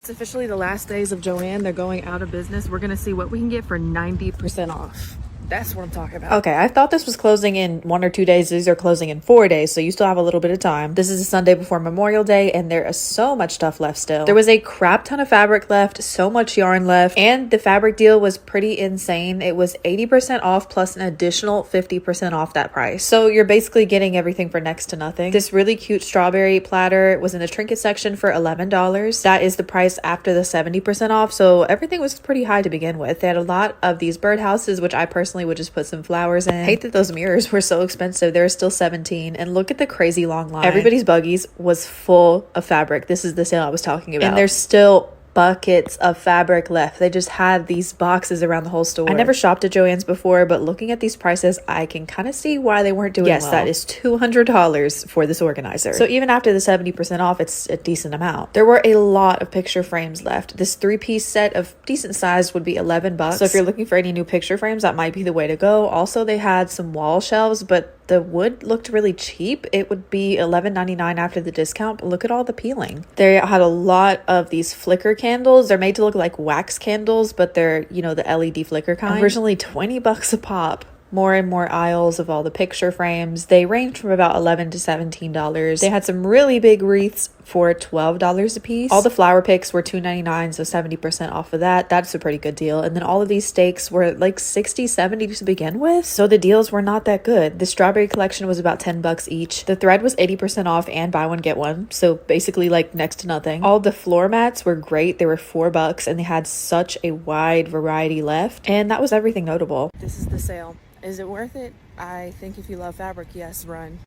It's officially the last days of Joann. They're going out of business. We're gonna see what we can get for 90% off. That's what I'm talking about. Okay, I thought this was closing in 1 or 2 days. These are closing in 4 days, so you still have a little bit of time. This is a Sunday before Memorial Day, and there is so much stuff left still. There was a crap ton of fabric left, so much yarn left, and the fabric deal was pretty insane. It was 80% off plus an additional 50% off that price. So you're basically getting everything for next to nothing. This really cute strawberry platter was in the trinket section for $11. That is the price after the 70% off, so everything was pretty high to begin with. They had a lot of these birdhouses, which I personally would just put some flowers in. I hate that those mirrors were so expensive. They were still $17, and look at the crazy long line. Everybody's buggies was full of fabric. This is the sale I was talking about, and there's still buckets of fabric left. They just had these boxes around the whole store. I never shopped at Joann's before, but looking at these prices, I can kind of see why they weren't doing well. Yes, that is $200 for this organizer. So even after the 70% off, it's a decent amount. There were a lot of picture frames left. This 3-piece set of decent size would be $11. So if you're looking for any new picture frames, that might be the way to go. Also, they had some wall shelves, but the wood looked really cheap. It would be $11.99 after the discount, but look at all the peeling. They had a lot of these flicker candles. They're made to look like wax candles, but they're, you know, the LED flicker kind. Originally $20 a pop. More and more aisles of all the picture frames. They range from about $11 to $17. They had some really big wreaths for $12 a piece. All the flower picks were $2.99, so 70% off of that. That's a pretty good deal. And then all of these stakes were like $60, $70 to begin with, so the deals were not that good. The strawberry collection was about $10 each. The thread was 80% off and buy one get one, so basically like next to nothing. All the floor mats were great. They were $4 and they had such a wide variety left, and that was everything notable. This is the sale. Is it worth it? I think if you love fabric, yes, run.